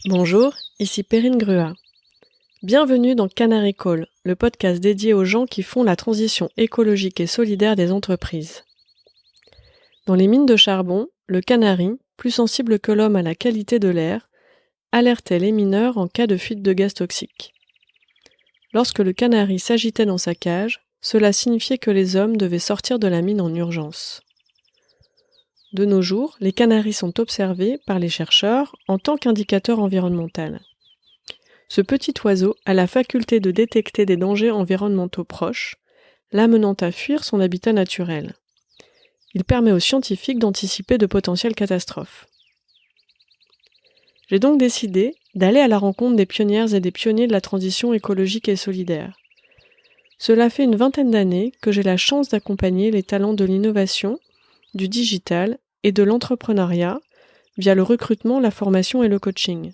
Bonjour, ici Perrine Gruat. Bienvenue dans Canary Call, le podcast dédié aux gens qui font la transition écologique et solidaire des entreprises. Dans les mines de charbon, le canari, plus sensible que l'homme à la qualité de l'air, alertait les mineurs en cas de fuite de gaz toxiques. Lorsque le canari s'agitait dans sa cage, cela signifiait que les hommes devaient sortir de la mine en urgence. De nos jours, les canaris sont observés par les chercheurs en tant qu'indicateur environnemental. Ce petit oiseau a la faculté de détecter des dangers environnementaux proches, l'amenant à fuir son habitat naturel. Il permet aux scientifiques d'anticiper de potentielles catastrophes. J'ai donc décidé d'aller à la rencontre des pionnières et des pionniers de la transition écologique et solidaire. Cela fait une vingtaine d'années que j'ai la chance d'accompagner les talents de l'innovation, du digital et de l'entrepreneuriat via le recrutement, la formation et le coaching.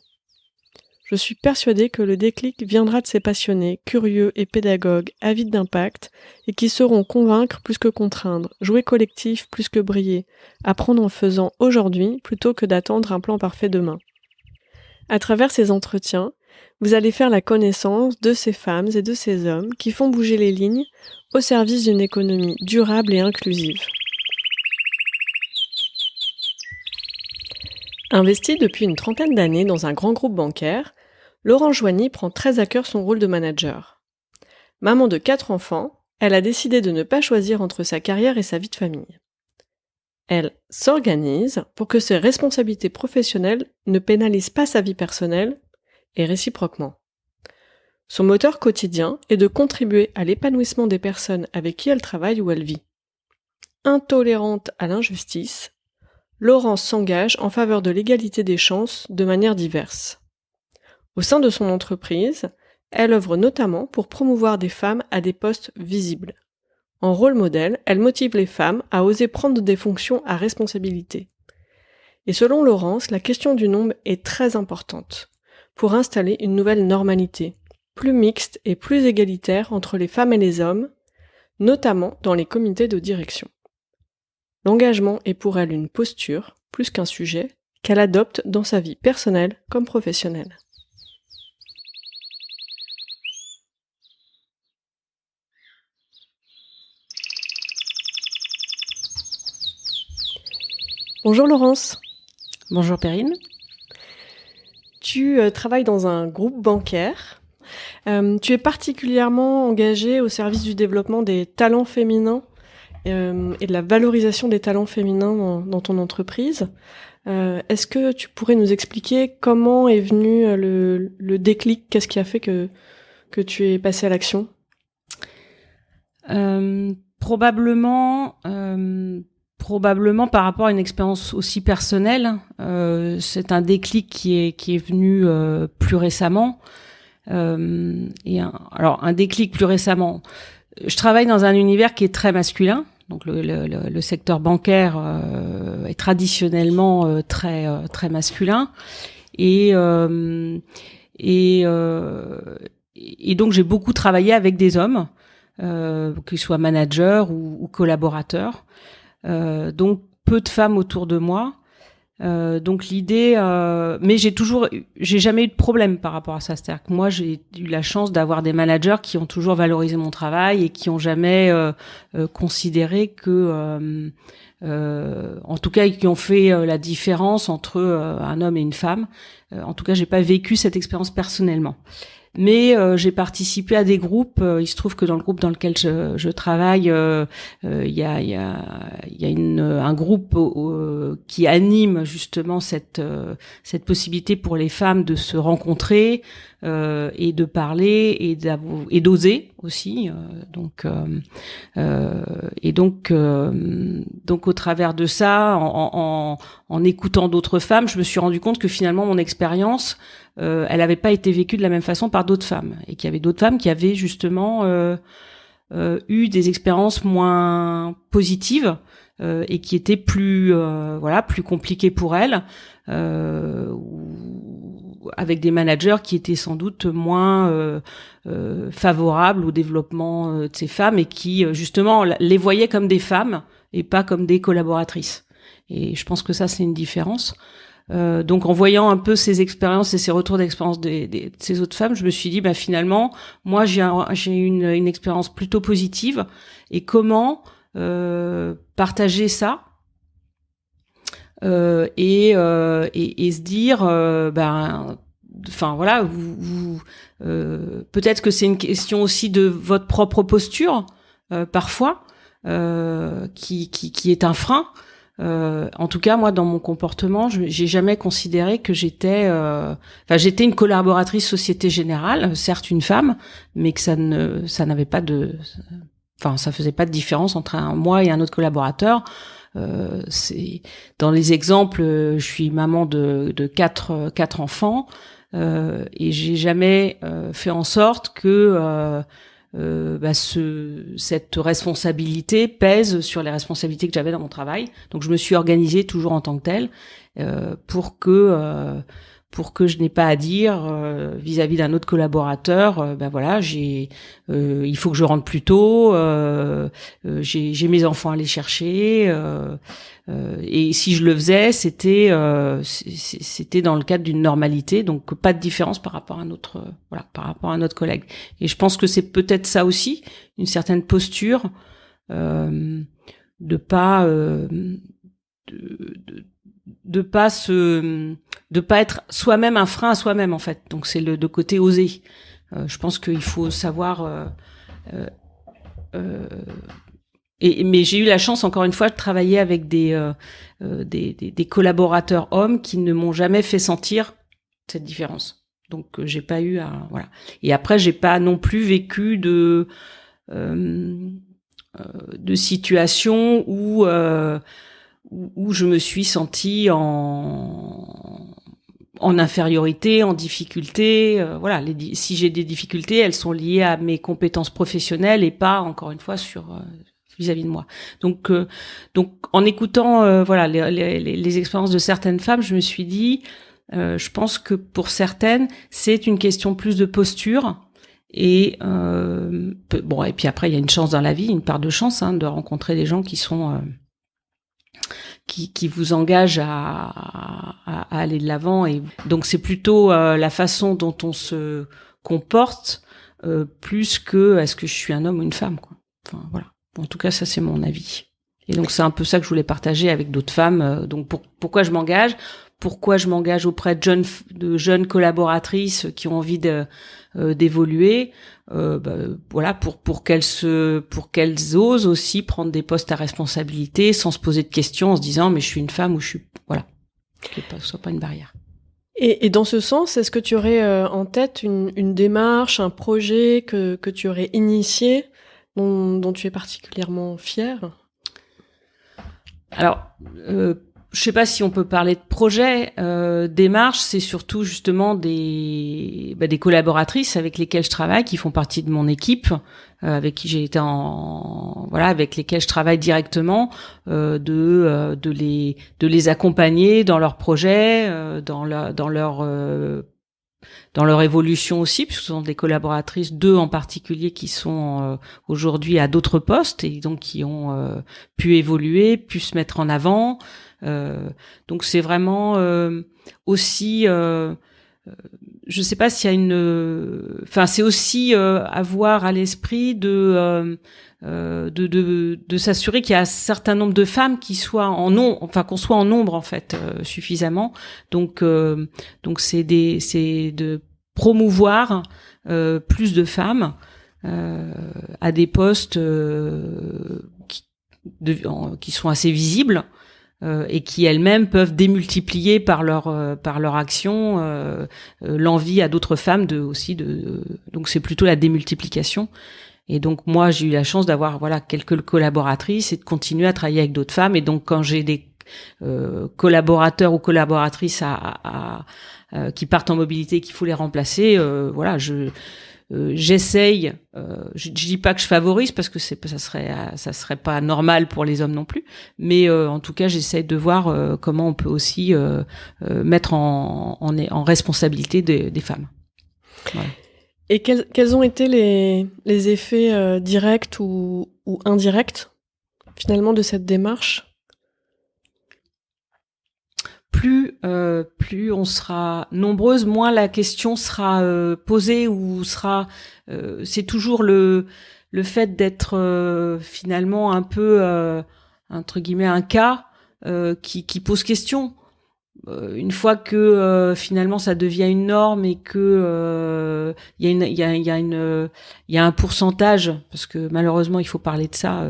Je suis persuadée que le déclic viendra de ces passionnés, curieux et pédagogues, avides d'impact, et qui sauront convaincre plus que contraindre, jouer collectif plus que briller, apprendre en faisant aujourd'hui plutôt que d'attendre un plan parfait demain. À travers ces entretiens, vous allez faire la connaissance de ces femmes et de ces hommes qui font bouger les lignes au service d'une économie durable et inclusive. Investie depuis une trentaine d'années dans un grand groupe bancaire, Laurence Joigny prend très à cœur son rôle de manager. Maman de 4 enfants, elle a décidé de ne pas choisir entre sa carrière et sa vie de famille. Elle s'organise pour que ses responsabilités professionnelles ne pénalisent pas sa vie personnelle et réciproquement. Son moteur quotidien est de contribuer à l'épanouissement des personnes avec qui elle travaille ou elle vit. Intolérante à l'injustice, Laurence s'engage en faveur de l'égalité des chances de manière diverse. Au sein de son entreprise, elle œuvre notamment pour promouvoir des femmes à des postes visibles. En rôle modèle, elle motive les femmes à oser prendre des fonctions à responsabilité. Et selon Laurence, la question du nombre est très importante pour installer une nouvelle normalité, plus mixte et plus égalitaire entre les femmes et les hommes, notamment dans les comités de direction. L'engagement est pour elle une posture, plus qu'un sujet, qu'elle adopte dans sa vie personnelle comme professionnelle. Bonjour Laurence. Bonjour Perrine. Tu travailles dans un groupe bancaire. Tu es particulièrement engagée au service du développement des talents féminins et de la valorisation des talents féminins dans ton entreprise. Est-ce que tu pourrais nous expliquer comment est venu le déclic? Qu'est-ce qui a fait que tu es passée à l'action? Probablement par rapport à une expérience aussi personnelle. C'est un déclic qui est venu plus récemment. Alors un déclic plus récemment. Je travaille dans un univers qui est très masculin. Donc le secteur bancaire est traditionnellement très masculin. Et donc j'ai beaucoup travaillé avec des hommes, qu'ils soient managers ou collaborateurs. Donc peu de femmes autour de moi. Donc l'idée, mais j'ai jamais eu de problème par rapport à ça. C'est-à-dire que moi, j'ai eu la chance d'avoir des managers qui ont toujours valorisé mon travail et qui ont jamais considéré que, en tout cas, qui ont fait la différence entre un homme et une femme. En tout cas, j'ai pas vécu cette expérience personnellement. Mais j'ai participé à des groupes. Il se trouve que dans le groupe dans lequel je travaille, il y a un groupe qui anime justement cette possibilité pour les femmes de se rencontrer et de parler et d'oser aussi. Donc au travers de ça, en écoutant d'autres femmes, je me suis rendu compte que finalement mon expérience elle n'avait pas été vécue de la même façon par d'autres femmes, et qu'il y avait d'autres femmes qui avaient justement eu des expériences moins positives et qui étaient plus compliquées pour elles, avec des managers qui étaient sans doute moins favorables au développement de ces femmes et qui justement les voyaient comme des femmes et pas comme des collaboratrices. Et je pense que ça c'est une différence. Donc en voyant un peu ces expériences et ces retours d'expérience de ces autres femmes, je me suis dit finalement moi j'ai une expérience plutôt positive, et comment partager ça et se dire voilà, vous peut-être que c'est une question aussi de votre propre posture parfois qui est un frein. En tout cas, moi, dans mon comportement, j'ai jamais considéré que j'étais une collaboratrice Société Générale, certes une femme, mais que ça n'avait pas ça faisait pas de différence entre moi et un autre collaborateur. C'est dans les exemples, je suis maman de quatre enfants, et j'ai jamais fait en sorte que cette responsabilité pèse sur les responsabilités que j'avais dans mon travail. Donc je me suis organisée toujours en tant que telle pour que je n'ai pas à dire vis-à-vis d'un autre collaborateur il faut que je rentre plus tôt, j'ai mes enfants à aller chercher, et si je le faisais c'était dans le cadre d'une normalité, donc pas de différence par rapport à un autre collègue. Et je pense que c'est peut-être ça aussi, une certaine posture de pas être soi-même un frein à soi-même, en fait. Donc c'est de côté oser. Je pense qu'il faut savoir mais j'ai eu la chance, encore une fois, de travailler avec des collaborateurs hommes qui ne m'ont jamais fait sentir cette différence. Donc j'ai pas eu voilà. Et après j'ai pas non plus vécu de situation où je me suis sentie en infériorité, en difficulté. Voilà, si j'ai des difficultés, elles sont liées à mes compétences professionnelles et pas, encore une fois, vis-à-vis de moi. Donc en écoutant les expériences de certaines femmes, je me suis dit, je pense que pour certaines, c'est une question plus de posture. Et et puis après, il y a une chance dans la vie, une part de chance, de rencontrer des gens qui sont qui vous engagent à aller de l'avant. Et donc c'est plutôt la façon dont on se comporte plus que est-ce que je suis un homme ou une femme, quoi. Enfin voilà. En tout cas, ça c'est mon avis. Et donc c'est un peu ça que je voulais partager avec d'autres femmes. Donc pourquoi je m'engage auprès de jeunes collaboratrices qui ont envie d'évoluer, pour qu'elles osent aussi prendre des postes à responsabilité sans se poser de questions, en se disant mais je suis une femme ou je suis que ce soit pas une barrière. Et dans ce sens, est-ce que tu aurais en tête une démarche, un projet que tu aurais initié dont tu es particulièrement fière? Alors, je sais pas si on peut parler de projet. Démarche, c'est surtout justement des collaboratrices avec lesquelles je travaille, qui font partie de mon équipe, avec qui j'ai été avec lesquelles je travaille directement, de les accompagner dans leurs projets, dans leur évolution aussi, puisque ce sont des collaboratrices, 2 en particulier, qui sont aujourd'hui à d'autres postes et donc qui ont pu évoluer, pu se mettre en avant. Donc c'est vraiment aussi, je sais pas s'il y a c'est aussi avoir à l'esprit de s'assurer qu'il y a un certain nombre de femmes qui soient qu'on soit en nombre en fait suffisamment. Donc c'est de promouvoir plus de femmes à des postes qui sont assez visibles. Et qui elles-mêmes peuvent démultiplier par leur action l'envie à d'autres femmes donc c'est plutôt la démultiplication. Et donc moi j'ai eu la chance d'avoir quelques collaboratrices et de continuer à travailler avec d'autres femmes. Et donc quand j'ai des collaborateurs ou collaboratrices qui partent en mobilité, qu'il faut les remplacer, j'essaye, je dis pas que je favorise parce que ça serait pas normal pour les hommes non plus, mais en tout cas j'essaye de voir comment on peut aussi mettre en responsabilité des femmes. Voilà. Et quels ont été les effets directs ou indirects finalement de cette démarche? plus on sera nombreuses, moins la question sera posée ou sera. C'est toujours le fait d'être finalement un peu entre guillemets un cas qui pose question. Une fois que finalement ça devient une norme et que il y a un pourcentage, parce que malheureusement il faut parler de ça,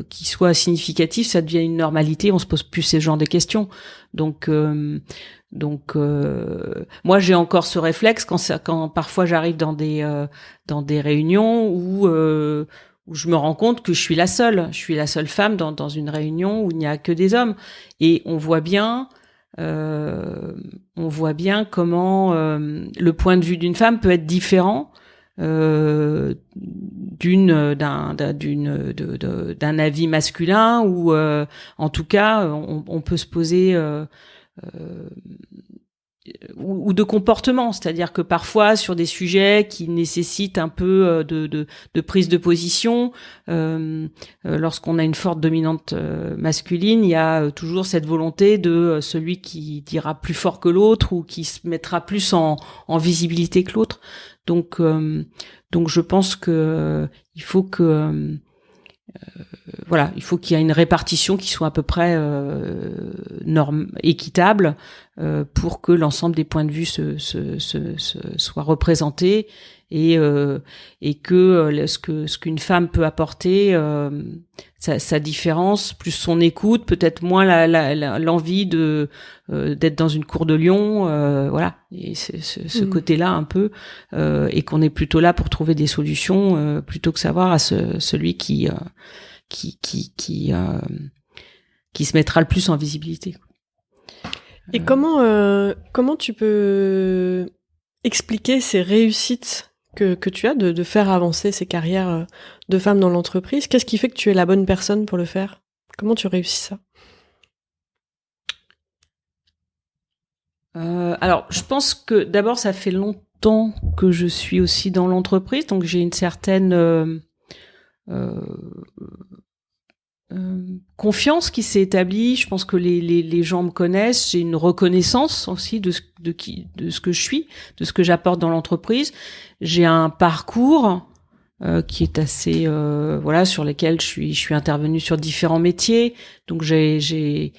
qui soit significatif, ça devient une normalité, on se pose plus ce genre de questions. Donc moi j'ai encore ce réflexe quand parfois j'arrive dans des réunions où je me rends compte que je suis la seule femme dans une réunion où il n'y a que des hommes, et on voit bien comment le point de vue d'une femme peut être différent d'un avis masculin, ou en tout cas on peut se poser ou de comportement, c'est-à-dire que parfois sur des sujets qui nécessitent un peu de prise de position, lorsqu'on a une forte dominante masculine, il y a toujours cette volonté de celui qui dira plus fort que l'autre ou qui se mettra plus en visibilité que l'autre. Donc je pense que il faut que il faut qu'il y ait une répartition qui soit à peu près équitable, pour que l'ensemble des points de vue soient représentés, et que ce qu'une femme peut apporter, sa différence, plus son écoute, peut-être moins l'envie d'être dans une cour de lion, et ce côté-là un peu, et qu'on est plutôt là pour trouver des solutions, plutôt que savoir à celui qui se mettra le plus en visibilité. Et comment tu peux expliquer ces réussites que tu as de faire avancer ces carrières de femmes dans l'entreprise? Qu'est-ce qui fait que tu es la bonne personne pour le faire? Comment tu réussis ça? Alors, je pense que d'abord, ça fait longtemps que je suis aussi dans l'entreprise, donc j'ai une certaine confiance qui s'est établie. Je pense que les gens me connaissent. J'ai une reconnaissance aussi de ce que je suis, de ce que j'apporte dans l'entreprise. J'ai un parcours qui est assez sur lequel je suis intervenue sur différents métiers. Donc j'ai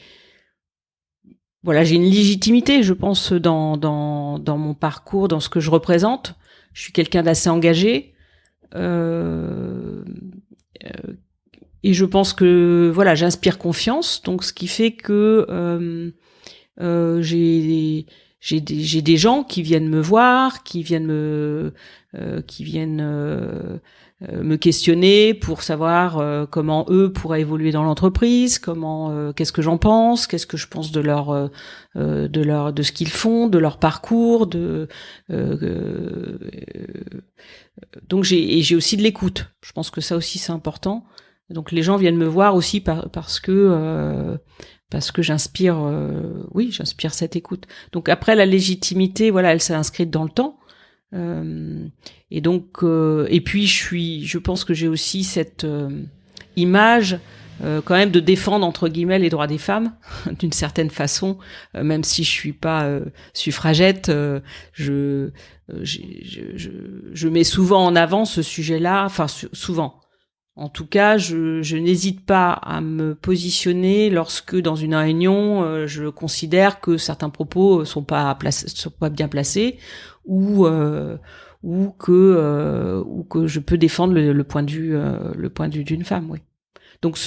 une légitimité, je pense, dans mon parcours, dans ce que je représente. Je suis quelqu'un d'assez engagé. Et je pense que j'inspire confiance, donc ce qui fait que j'ai des gens qui viennent me voir, qui viennent me questionner pour savoir comment eux pourraient évoluer dans l'entreprise, qu'est-ce que j'en pense, qu'est-ce que je pense de ce qu'ils font, de leur parcours, donc j'ai aussi de l'écoute. Je pense que ça aussi c'est important. Donc les gens viennent me voir aussi parce que j'inspire j'inspire cette écoute. Donc après, la légitimité, elle s'est inscrite dans le temps. Et donc et puis je pense que j'ai aussi cette image quand même de défendre entre guillemets les droits des femmes d'une certaine façon, même si je suis pas suffragette, je mets souvent en avant ce sujet-là, souvent. En tout cas, je n'hésite pas à me positionner lorsque dans une réunion, je considère que certains propos sont pas bien placés, ou que je peux défendre le point de vue d'une femme, oui. Donc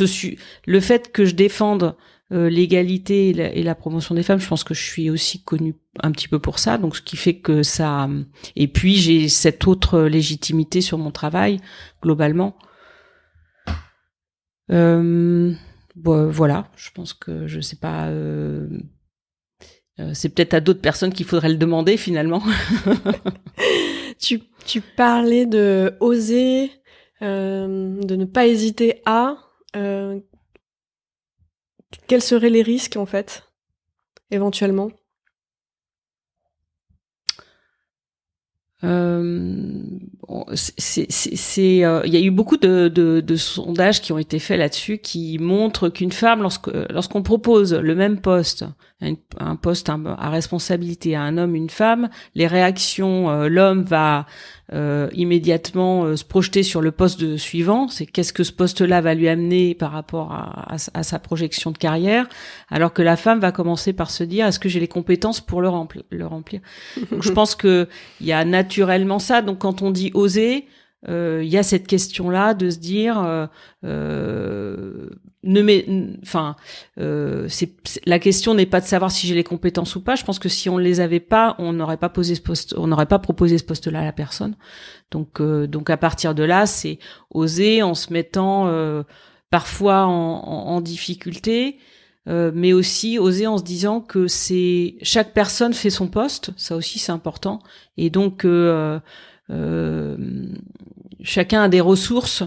le fait que je défende l'égalité et la promotion des femmes, je pense que je suis aussi connue un petit peu pour ça, donc ce qui fait que ça, et puis j'ai cette autre légitimité sur mon travail globalement. Je pense que je sais pas, c'est peut-être à d'autres personnes qu'il faudrait le demander finalement. Tu parlais de oser, de ne pas hésiter à. Quels seraient les risques en fait, éventuellement? Il y a eu beaucoup de sondages qui ont été faits là-dessus qui montrent qu'une femme, lorsqu'on propose le même poste, un poste à responsabilité à un homme, une femme, les réactions, l'homme va immédiatement se projeter sur le poste suivant. C'est qu'est-ce que ce poste-là va lui amener par rapport à sa projection de carrière, alors que la femme va commencer par se dire est-ce que j'ai les compétences pour le remplir. Donc je pense que il y a naturellement ça. Donc quand on dit oser, il y a cette question-là de se dire la question n'est pas de savoir si j'ai les compétences ou pas. Je pense que si on ne les avait pas, on n'aurait pas proposé ce poste-là à la personne. Donc à partir de là, c'est oser en se mettant parfois en difficulté, mais aussi oser en se disant que chaque personne fait son poste. Ça aussi, c'est important. Et donc chacun a des ressources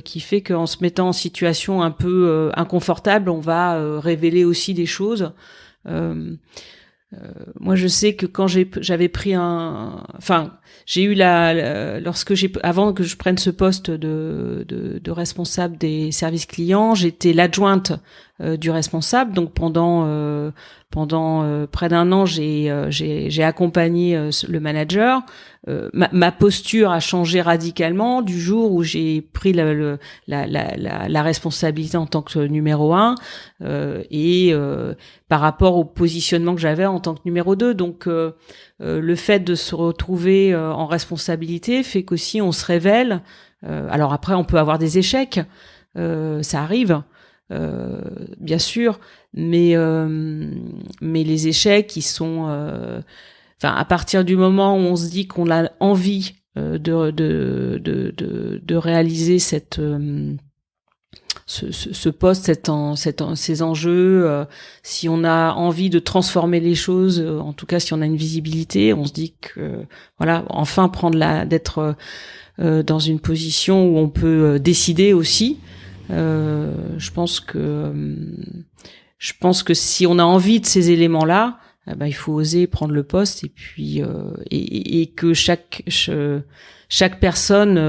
qui fait qu'en se mettant en situation un peu inconfortable, on va révéler aussi des choses. Moi, je sais que quand j'avais pris j'ai eu avant que je prenne ce poste de responsable des services clients, j'étais l'adjointe du responsable. Donc pendant près d'un an, j'ai accompagné le manager. Ma posture a changé radicalement du jour où j'ai pris la responsabilité en tant que numéro 1 et par rapport au positionnement que j'avais en tant que numéro 2. Donc le fait de se retrouver en responsabilité fait qu'aussi on se révèle. Alors après, on peut avoir des échecs, ça arrive. Bien sûr, mais les échecs, ils sont, à partir du moment où on se dit qu'on a envie de réaliser ce poste, ces enjeux, si on a envie de transformer les choses, en tout cas si on a une visibilité, on se dit que enfin d'être dans une position où on peut décider aussi. Je pense que si on a envie de ces éléments-là, il faut oser prendre le poste et puis et que chaque personne,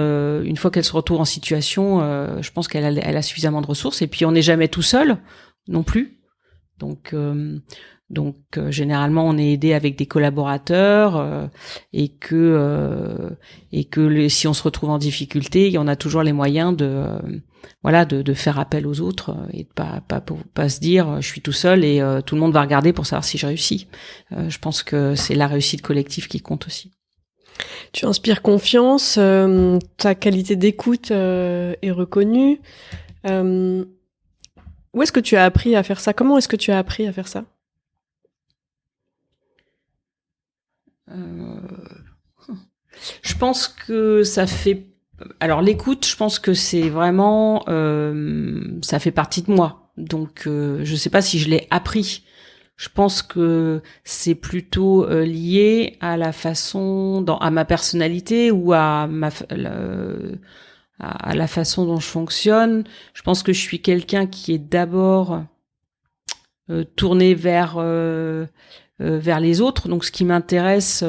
une fois qu'elle se retrouve en situation, je pense qu'elle a suffisamment de ressources. Et puis on n'est jamais tout seul non plus. Donc généralement on est aidé avec des collaborateurs et que si on se retrouve en difficulté, il y en a toujours les moyens de faire appel aux autres et de pas se dire je suis tout seul et tout le monde va regarder pour savoir si je réussis. Je pense que c'est la réussite collective qui compte aussi. Tu inspires confiance, ta qualité d'écoute est reconnue. Où est-ce que tu as appris à faire ça? Comment est-ce que tu as appris à faire ça? Je pense que ça fait... Alors l'écoute, je pense que c'est vraiment... ça fait partie de moi. Donc je sais pas si je l'ai appris. Je pense que c'est plutôt lié à la façon... à ma personnalité ou à la façon dont je fonctionne. Je pense que je suis quelqu'un qui est d'abord tourné vers les autres. Donc ce qui m'intéresse...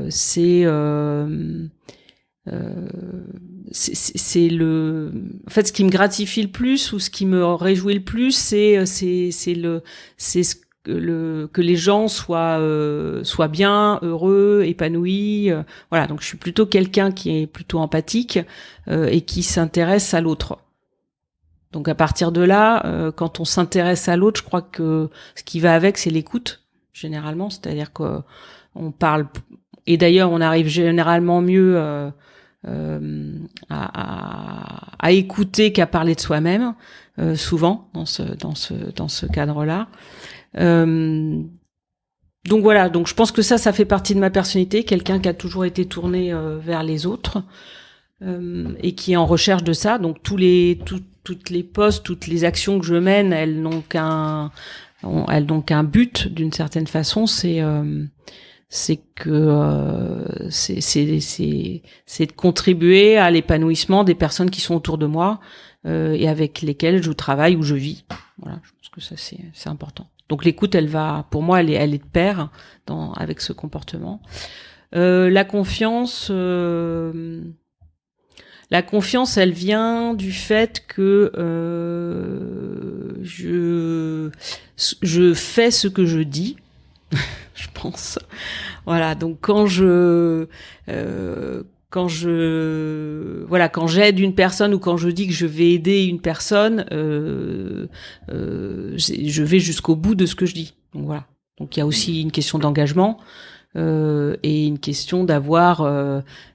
c'est en fait ce qui me gratifie le plus ou ce qui me réjouit le plus, c'est que les gens soient bien, heureux, épanouis. Voilà, donc je suis plutôt quelqu'un qui est plutôt empathique et qui s'intéresse à l'autre. Donc à partir de là, quand on s'intéresse à l'autre, je crois que ce qui va avec, c'est l'écoute généralement, c'est-à-dire que on parle, et d'ailleurs on arrive généralement mieux à écouter qu'à parler de soi-même, souvent dans ce cadre-là. Donc voilà, donc je pense que ça fait partie de ma personnalité, quelqu'un qui a toujours été tourné vers les autres et qui est en recherche de ça. Donc toutes les postes, toutes les actions que je mène, elles n'ont qu'un but d'une certaine façon, c'est de contribuer à l'épanouissement des personnes qui sont autour de moi et avec lesquelles je travaille ou je vis. Voilà, je pense que ça c'est important. Donc l'écoute, pour moi, elle est de pair avec ce comportement. La confiance, La confiance, elle vient du fait que je fais ce que je dis, je pense. Voilà, donc quand j'aide une personne ou quand je dis que je vais aider une personne, je vais jusqu'au bout de ce que je dis. Donc voilà. Donc il y a aussi une question d'engagement. Et une question d'avoir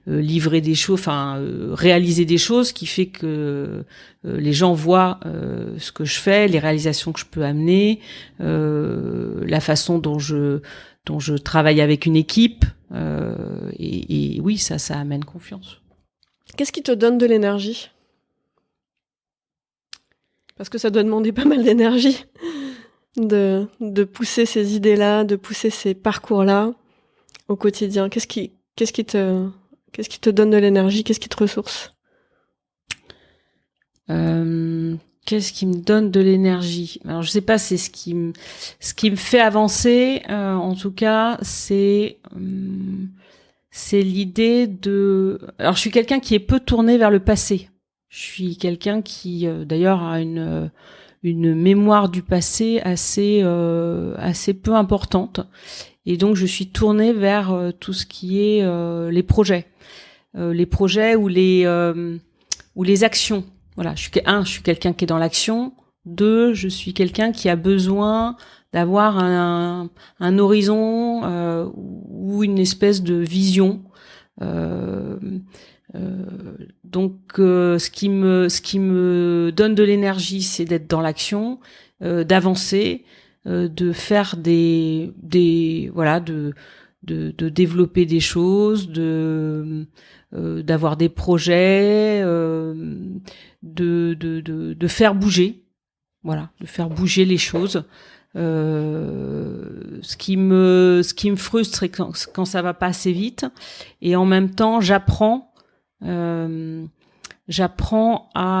livré des choses, réalisé des choses, qui fait que les gens voient ce que je fais, les réalisations que je peux amener, la façon dont je travaille avec une équipe, et oui, ça amène confiance. Qu'est-ce qui te donne de l'énergie ? Parce que ça doit demander pas mal d'énergie de pousser ces idées-là, de pousser ces parcours-là au quotidien. Qu'est-ce qui te donne de l'énergie ? Qu'est-ce qui te ressource ? Qu'est-ce qui me donne de l'énergie ? Alors je sais pas, c'est ce qui me fait avancer. En tout cas, c'est l'idée de. Alors je suis quelqu'un qui est peu tourné vers le passé. Je suis quelqu'un qui d'ailleurs a une mémoire du passé assez peu importante. Et donc, je suis tournée vers tout ce qui est les projets ou les actions. Voilà, je suis quelqu'un qui est dans l'action. 2, je suis quelqu'un qui a besoin d'avoir un horizon ou une espèce de vision. Donc, ce qui me donne de l'énergie, c'est d'être dans l'action, d'avancer. De faire de développer des choses, d'avoir des projets, de faire bouger, voilà, de faire bouger les choses. Ce qui me frustre, c'est quand ça va pas assez vite, et en même temps, j'apprends à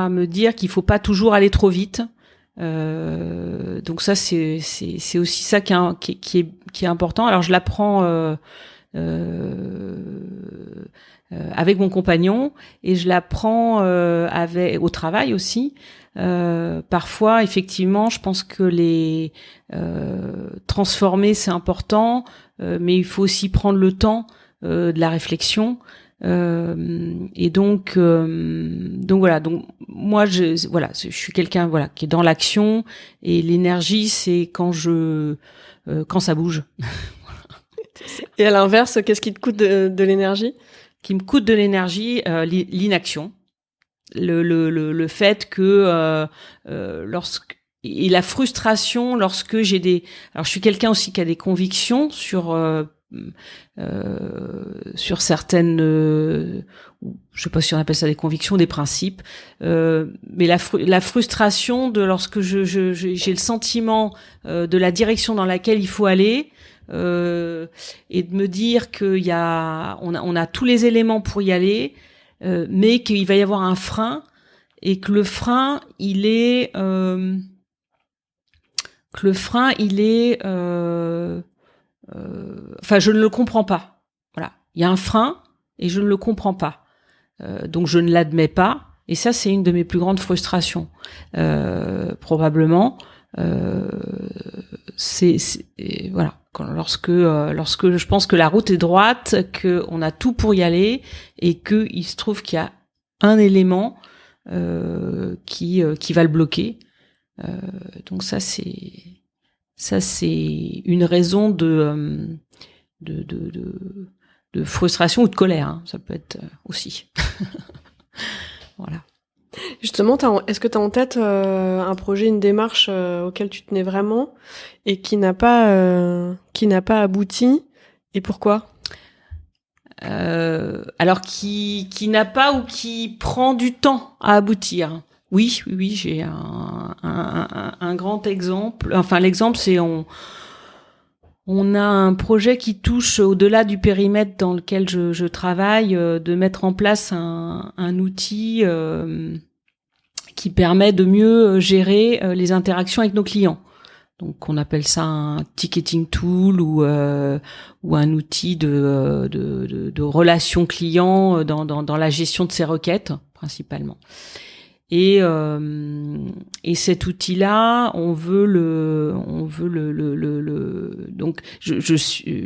me dire qu'il faut pas toujours aller trop vite. Donc ça c'est aussi ça qui est important. Alors je l'apprends avec mon compagnon, et je l'apprends au travail aussi. Parfois effectivement je pense que transformer c'est important, mais il faut aussi prendre le temps de la réflexion. Et donc voilà, donc moi je suis quelqu'un qui est dans l'action, et l'énergie c'est quand ça bouge. Et à l'inverse, qu'est-ce qui te coûte de l'énergie ? Qui me coûte de l'énergie, l'inaction, le fait que et la frustration lorsque alors je suis quelqu'un aussi qui a des convictions sur certaines, je sais pas si on appelle ça des convictions, des principes, mais la frustration de lorsque j'ai le sentiment de la direction dans laquelle il faut aller, et de me dire qu'on a tous les éléments pour y aller, mais qu'il va y avoir un frein, et que le frein il est je ne le comprends pas. Voilà, il y a un frein et je ne le comprends pas. Donc je ne l'admets pas, et ça c'est une de mes plus grandes frustrations. Probablement, voilà. Lorsque je pense que la route est droite, que on a tout pour y aller, et que il se trouve qu'il y a un élément qui va le bloquer. Donc ça c'est une raison de frustration ou de colère, hein. Ça peut être aussi. Voilà. Justement, est-ce que tu as en tête un projet, une démarche auquel tu tenais vraiment et qui n'a pas abouti, et pourquoi ? Alors qui n'a pas, ou qui prend du temps à aboutir. Oui, j'ai un grand exemple. Enfin, l'exemple, c'est on a un projet qui touche au-delà du périmètre dans lequel je travaille, de mettre en place un outil qui permet de mieux gérer les interactions avec nos clients. Donc on appelle ça un ticketing tool ou un outil de relation client dans la gestion de ses requêtes principalement. Et cet outil-là, donc je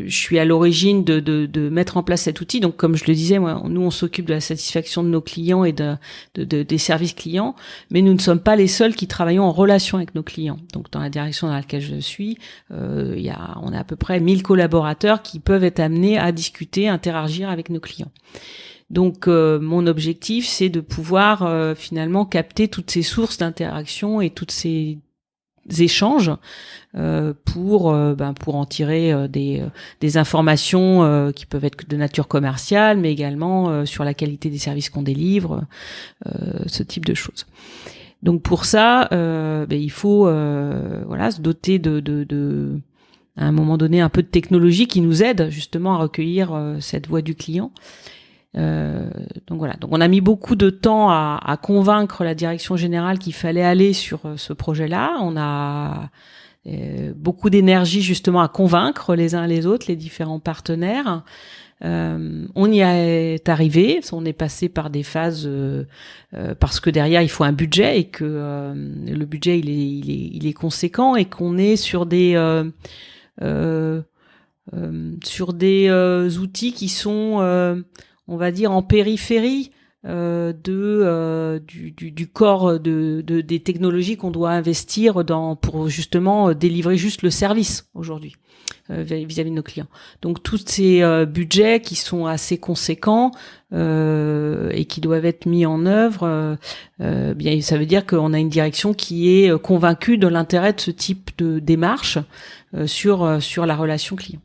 suis à l'origine de mettre en place cet outil. Donc comme je le disais, nous on s'occupe de la satisfaction de nos clients et des services clients, mais nous ne sommes pas les seuls qui travaillons en relation avec nos clients. Donc dans la direction dans laquelle je suis, on a à peu près 1000 collaborateurs qui peuvent être amenés à discuter, interagir avec nos clients. Donc mon objectif, c'est de pouvoir finalement capter toutes ces sources d'interaction et toutes ces échanges pour en tirer des informations qui peuvent être de nature commerciale, mais également sur la qualité des services qu'on délivre, ce type de choses. Donc pour ça, il faut se doter de à un moment donné un peu de technologie qui nous aide justement à recueillir cette voix du client. Donc on a mis beaucoup de temps à convaincre la direction générale qu'il fallait aller sur ce projet-là. On a beaucoup d'énergie justement à convaincre les uns les autres, les différents partenaires. On y est arrivé. On est passé par des phases parce que derrière il faut un budget et que le budget il est conséquent et qu'on est sur des outils qui sont on va dire en périphérie du corps des technologies qu'on doit investir pour justement délivrer juste le service aujourd'hui vis-à-vis de nos clients. Donc tous ces budgets qui sont assez conséquents et qui doivent être mis en œuvre, bien ça veut dire qu'on a une direction qui est convaincue de l'intérêt de ce type de démarche sur la relation client.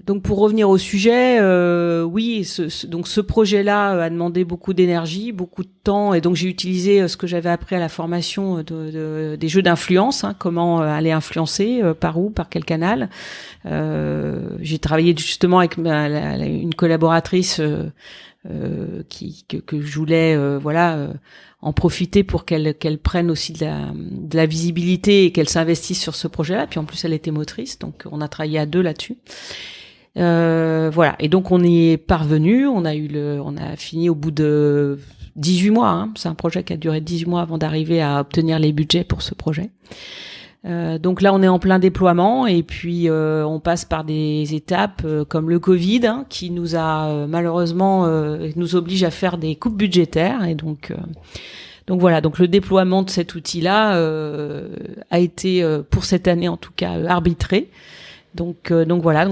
Donc pour revenir au sujet, oui, donc ce projet-là a demandé beaucoup d'énergie, beaucoup de temps, et donc j'ai utilisé ce que j'avais appris à la formation des jeux d'influence, comment aller influencer, par où, par quel canal. J'ai travaillé justement avec une collaboratrice que je voulais en profiter pour qu'elle prenne aussi de la visibilité et qu'elle s'investisse sur ce projet-là. Puis en plus elle était motrice, donc on a travaillé à deux là-dessus. Et donc on y est parvenu. On a fini au bout de 18 mois. C'est un projet qui a duré 18 mois avant d'arriver à obtenir les budgets pour ce projet. Donc là, on est en plein déploiement et puis on passe par des étapes comme le Covid qui nous a malheureusement nous oblige à faire des coupes budgétaires et donc voilà. Donc le déploiement de cet outil-là a été pour cette année en tout cas arbitré. Donc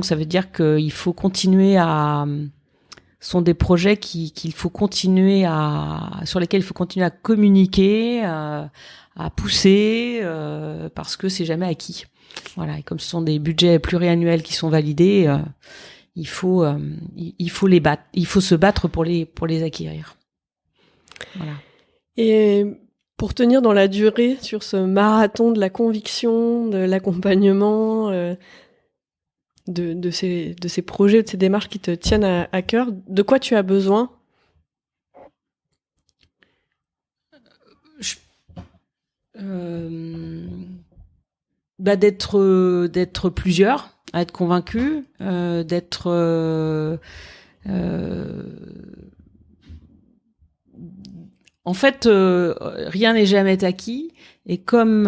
ça veut dire qu'il faut continuer sont des projets qu'il faut continuer sur lesquels il faut continuer à communiquer, à pousser parce que c'est jamais acquis. Voilà, et comme ce sont des budgets pluriannuels qui sont validés, il faut se battre pour les acquérir. Voilà. Et pour tenir dans la durée sur ce marathon de la conviction, de l'accompagnement, de ces projets, de ces démarches qui te tiennent à cœur, de quoi tu as besoin ? D'être plusieurs à être convaincus, en fait rien n'est jamais acquis et comme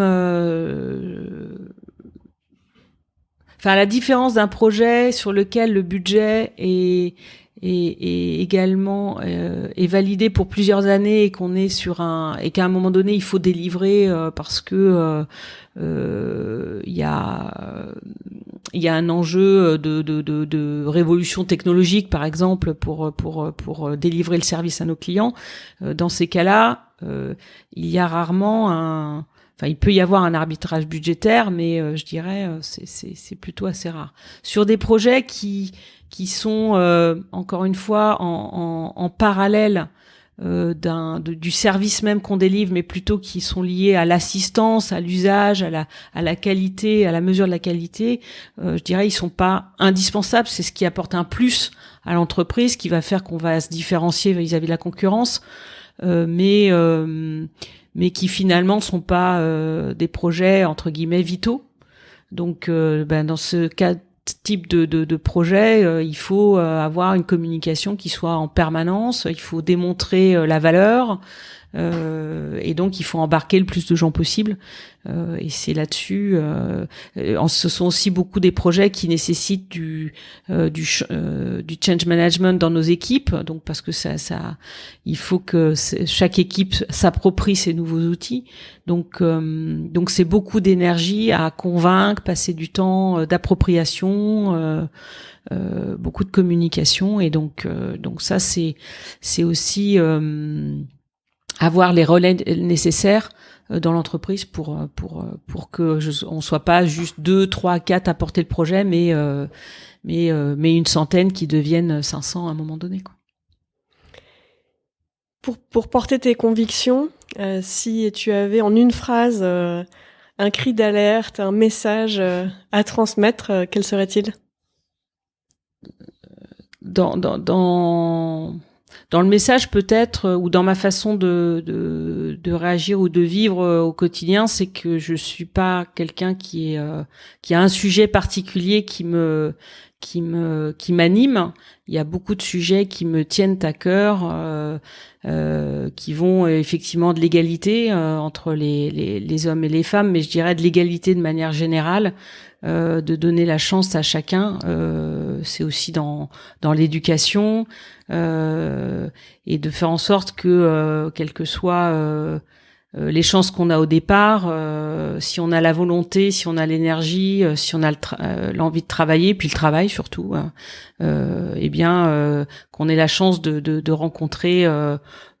la différence d'un projet sur lequel le budget est également est validé pour plusieurs années et qu'on est et qu'à un moment donné il faut délivrer parce que il y a un enjeu de révolution technologique par exemple pour délivrer le service à nos clients. Dans ces cas-là, il y a rarement il peut y avoir un arbitrage budgétaire, mais je dirais c'est plutôt assez rare. Sur des projets qui sont encore une fois en parallèle du service même qu'on délivre, mais plutôt qui sont liés à l'assistance, à l'usage, à la qualité, à la mesure de la qualité, je dirais ils sont pas indispensables. C'est ce qui apporte un plus à l'entreprise, qui va faire qu'on va se différencier vis-à-vis de la concurrence, mais qui finalement sont pas des projets entre guillemets vitaux. Donc dans ce cas type de projet, il faut avoir une communication qui soit en permanence, il faut démontrer la valeur, et donc il faut embarquer le plus de gens possible. Et c'est là-dessus. Ce sont aussi beaucoup des projets qui nécessitent du change management dans nos équipes. Donc parce que il faut que chaque équipe s'approprie ces nouveaux outils. Donc c'est beaucoup d'énergie à convaincre, passer du temps d'appropriation, beaucoup de communication. Et donc ça c'est aussi avoir les relais nécessaires dans l'entreprise pour que on soit pas juste 2, 3, 4 à porter le projet, mais une centaine qui deviennent 500 à un moment donné, quoi. Pour porter tes convictions, si tu avais en une phrase un cri d'alerte, un message à transmettre, quel serait-il ? Dans le message peut-être, ou dans ma façon de réagir ou de vivre au quotidien, c'est que je suis pas quelqu'un qui a un sujet particulier qui m'anime. Il y a beaucoup de sujets qui me tiennent à cœur, qui vont effectivement de l'égalité entre les hommes et les femmes, mais je dirais de l'égalité de manière générale. De donner la chance à chacun, c'est aussi dans l'éducation, et de faire en sorte que quelles que soient les chances qu'on a au départ, si on a la volonté, si on a l'énergie, si on a l'envie de travailler, puis le travail surtout, qu'on ait la chance de rencontrer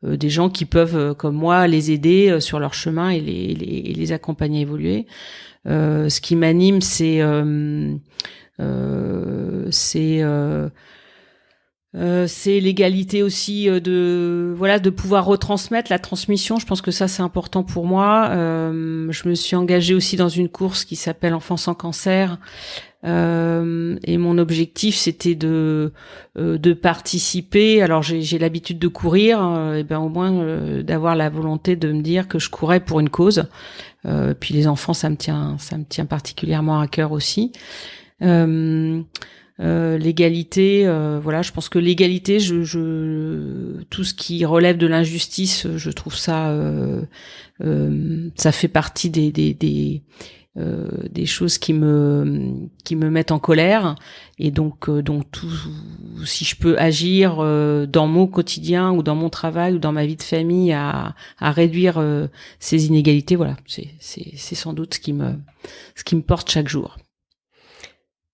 des gens qui peuvent, comme moi, les aider sur leur chemin et les accompagner à évoluer. Ce qui m'anime, c'est l'égalité aussi de pouvoir retransmettre la transmission. Je pense que ça c'est important pour moi. Je me suis engagée aussi dans une course qui s'appelle Enfants sans cancer, et mon objectif c'était de participer. Alors j'ai l'habitude de courir, et ben au moins d'avoir la volonté de me dire que je courais pour une cause. Puis les enfants, ça me tient particulièrement à cœur aussi. L'égalité, je pense que l'égalité, tout ce qui relève de l'injustice, je trouve ça, ça fait partie des choses qui me mettent en colère. Et donc tout, si je peux agir dans mon quotidien ou dans mon travail ou dans ma vie de famille à réduire ces inégalités, voilà, c'est sans doute ce qui me porte chaque jour.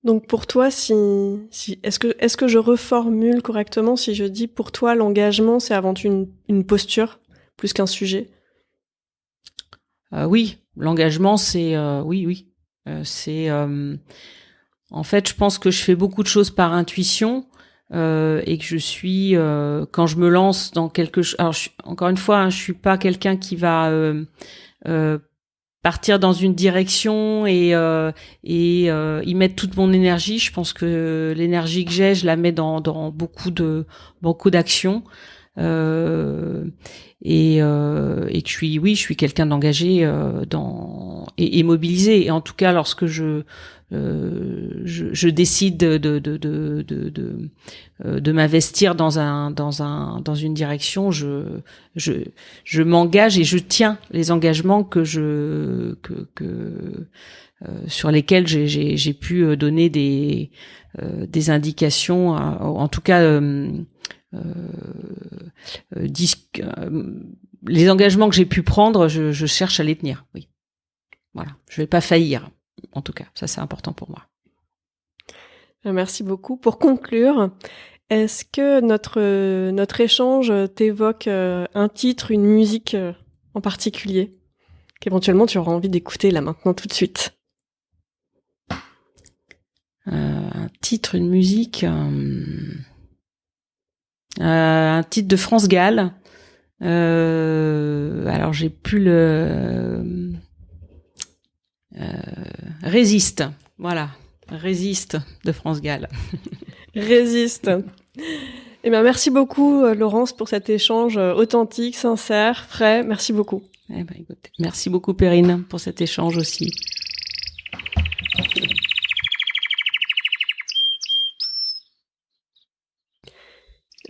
Donc pour toi, est-ce que je reformule correctement si je dis pour toi l'engagement c'est avant tout une posture plus qu'un sujet ? Oui, l'engagement c'est oui. C'est en fait, je pense que je fais beaucoup de choses par intuition, et que je suis quand je me lance dans quelque chose. Alors encore une fois, je suis pas quelqu'un qui va partir dans une direction et y mettre toute mon énergie. Je pense que l'énergie que j'ai, je la mets dans beaucoup d'actions. Et que je suis quelqu'un d'engagé et mobilisé. Et en tout cas, lorsque je décide de m'investir dans une direction, je m'engage et je tiens les engagements sur lesquels j'ai pu donner des indications, en tout cas les engagements que j'ai pu prendre, je cherche à les tenir. Oui, voilà, je vais pas faillir. En tout cas, ça c'est important pour moi. Merci beaucoup. Pour conclure, est-ce que notre échange t'évoque un titre, une musique en particulier qu'éventuellement tu auras envie d'écouter là maintenant tout de suite? Un titre, une musique, un titre de France Gall. Alors j'ai plus le Résiste. Voilà, Résiste de France Gall. Résiste. Eh bien, merci beaucoup, Laurence, pour cet échange authentique, sincère, frais. Merci beaucoup. Écoute, merci beaucoup, Perrine, pour cet échange aussi.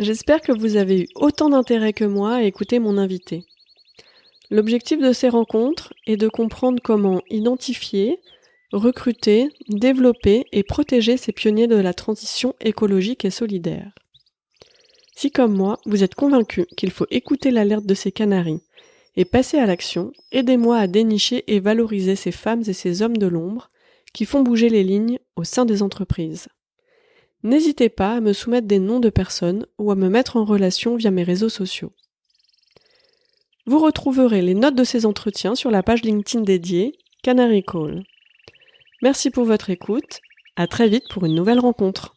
J'espère que vous avez eu autant d'intérêt que moi à écouter mon invité. L'objectif de ces rencontres est de comprendre comment identifier, recruter, développer et protéger ces pionniers de la transition écologique et solidaire. Si comme moi, vous êtes convaincu qu'il faut écouter l'alerte de ces canaris et passer à l'action, aidez-moi à dénicher et valoriser ces femmes et ces hommes de l'ombre qui font bouger les lignes au sein des entreprises. N'hésitez pas à me soumettre des noms de personnes ou à me mettre en relation via mes réseaux sociaux. Vous retrouverez les notes de ces entretiens sur la page LinkedIn dédiée Canary Call. Merci pour votre écoute, à très vite pour une nouvelle rencontre.